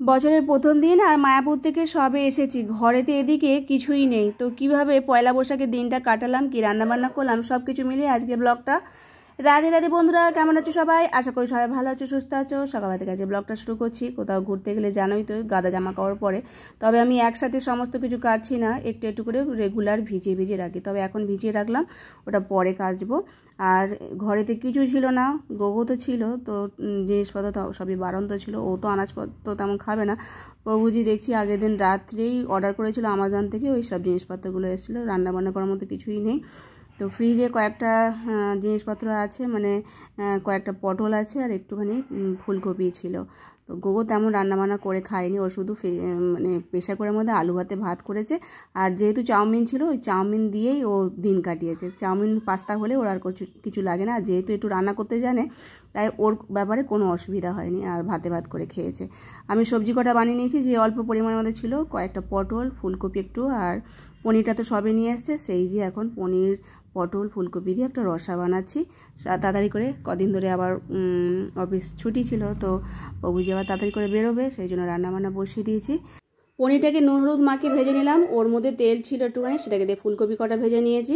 বছরের প্রথম দিন আর মায়াপুর থেকে সবে এসেছি, ঘরেতে এদিকে কিছুই নেই। তো কিভাবে পয়লা বৈশাখের দিনটা কাটালাম, কি রান্নাবান্না করলাম, সব কিছু মিলিয়ে আজকে ব্লগটা। রাধে রাধে বন্ধুরা, কেমন আছো সবাই? আশা করি সবাই ভালো আছো, সুস্থ আছো। সকাল থেকে আজকে ব্লগটা শুরু করছি। কোথাও ঘুরতে গেলে জানোই তো গাদা জামা কাপড় পরে, তবে আমি একসাথে সমস্ত কিছু কাটছি না, একটু একটু করে রেগুলার ভিজিয়ে ভিজিয়ে রাখি। তবে এখন ভিজিয়ে রাখলাম, ওটা পরে কাচবো। আর ঘরেতে কিছু ছিল না, গোগো তো ছিল, তো জিনিসপত্র তো সবই বাড়ন্ত ছিল, ও তো আনাজপত্র তেমন খাবে না। প্রভুজি দেখছি আগের দিন রাত্রেই অর্ডার করেছিল আমাজন থেকে, ওই সব জিনিসপত্রগুলো এসেছিলো, রান্নাবান্না করার মতো কিছুই নেই। তো ফ্রিজে কয়েকটা জিনিসপত্র আছে, মানে কয়েকটা পটল আছে আর একটুখানি ফুলকপি ছিল। তো গোগো তেমন রান্নাবান্না করে খায়নি, ও শুধু মানে প্রেশার কুকারের মধ্যে আলু ভাতে ভাত করেছে। আর যেহেতু চাউমিন ছিল, ওই চাউমিন দিয়েই ও দিন কাটিয়েছে। চাউমিন পাস্তা হলে ওর আর কিছু লাগে না, আর যেহেতু একটু রান্না করতে জানে, তাই ওর ব্যাপারে কোনো অসুবিধা হয়নি, আর ভাতে ভাত করে খেয়েছে। আমি সবজি কটা বানিয়ে নিয়েছি, যে অল্প পরিমাণের মধ্যে ছিল, কয়েকটা পটল, ফুলকপি একটু, আর পনিরটা তো সবে নিয়ে এসছে, সেই দিয়ে এখন পনির, পটল, ফুলকপি দিয়ে একটা রসা বানাচ্ছি তাড়াতাড়ি করে। কদিন ধরে আবার অফিস ছুটি ছিল, তো প্রভুজি আবার তাড়াতাড়ি করে বেরোবে, সেই জন্য রান্নাবান্না বসিয়ে দিয়েছি। পনিরটাকে নুন হলুদ মাখিয়ে ভেজে নিলাম, ওর মধ্যে তেল ছিল একটুখানি, সেটাকে দিয়ে ফুলকপি কটা ভেজে নিয়েছি,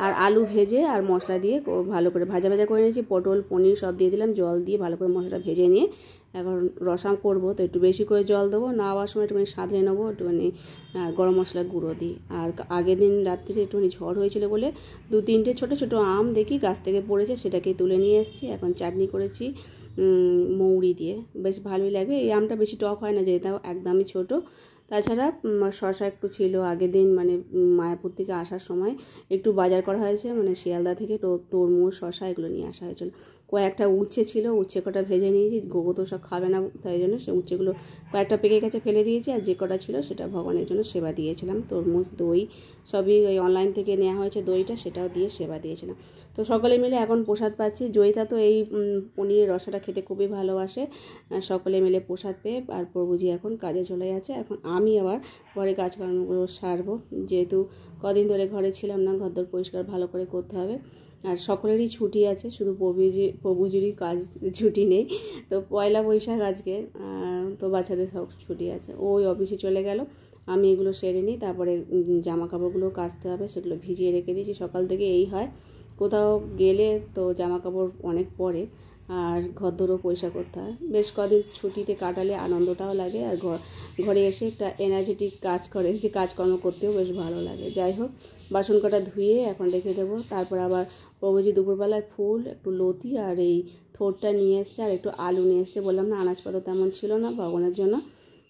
আর আলু ভেজে আর মশলা দিয়ে ভালো করে ভাজা ভাজা করে নিয়েছি। পটল পনির সব দিয়ে দিলাম, জল দিয়ে ভালো করে মশলাটা ভেজে নিয়ে এখন রসা করবো, তো একটু বেশি করে জল দেবো, না হওয়ার সময় একটুখানি সাঁতলে নেবো, একটুখানি গরম মশলা গুঁড়ো দিই। আর আগের দিন রাত্রিতে একটুখানি ঝড় হয়েছিল বলে 2-3টে ছোটো ছোটো আম দেখি গাছ থেকে পড়েছে, সেটাকে তুলে নিয়ে এসেছি। এখন চাটনি করেছি মৌরি দিয়ে, বেশ ভালোই লাগে। এই আমটা বেশি টক হয় না, যেহেতু একদমই ছোটো। তাছাড়া শসা একটু ছিল আগের দিন, মানে মায়াপুর থেকে আসার সময় একটু বাজার করা হয়েছে, মানে শিয়ালদা থেকে তরমুজ, শসা এগুলো নিয়ে আসা হয়েছিল। কয়েকটা উচ্ছে ছিল, উচ্ছে কটা ভেজে নিয়েছি, গোগো তো সব খাবে না, তাই জন্য সে উচ্ছেগুলো কয়েকটা পেকে গেছে ফেলে দিয়েছি, আর যে কটা ছিল সেটা ভগবানের জন্য সেবা দিয়েছিলাম। তরমুজ, দই সবই ওই অনলাইন থেকে নেওয়া হয়েছে, দইটা সেটাও দিয়ে সেবা দিয়েছিলাম। তো সকলে মিলে এখন প্রসাদ পাচ্ছি। জয়িতা তো এই পনিরের রসাটা খেতে খুবই ভালোবাসে, সকলে মিলে প্রসাদ পেয়ে আর প্রভুজি এখন কাজে চলে যাচ্ছে। এখন আমি আবার ঘরে কাজকর্মগুলো সারবো, যেহেতু কদিন ধরে ঘরে ছিলাম না, ঘরদোর পরিষ্কার ভালো করে করতে হবে। আর সকলেরই ছুটি আছে, শুধু প্রভুজিরই কাজ ছুটি নেই। তো পয়লা বৈশাখ আজকে, তো বাচ্চাদের সব ছুটি আছে, ওই অফিসে চলে গেল। আমি এগুলো সেরে নিই, তারপরে জামা কাপড়গুলো কাচতে হবে, সেগুলো ভিজিয়ে রেখে দিয়েছি। সকাল থেকে এই হয়, কোথাও গেলে তো জামা কাপড় অনেক পরে, আর ঘরদোরও পরিষ্কার করতে হয়। বেশ কদিন ছুটিতে কাটালে আনন্দটাও লাগে, আর ঘরে এসে একটা এনার্জেটিক কাজ করে, যে কাজকর্ম করতেও বেশ ভালো লাগে। যাই হোক, বাসন কটা ধুয়ে এখন রেখে দেবো। তারপর আবার প্রভুজি দুপুরবেলায় ফুল, একটু লতি আর এই থোরটা নিয়ে এসছে, আর একটু আলু নিয়ে এসছে। বললাম না আনাজপত্র তেমন ছিল না ভগবানের জন্য,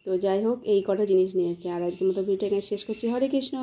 তো যাই হোক এই কটা জিনিস নিয়ে এসছে। আর একদম মতো ভিডিওটা এখানে শেষ করছি। হরে কৃষ্ণ।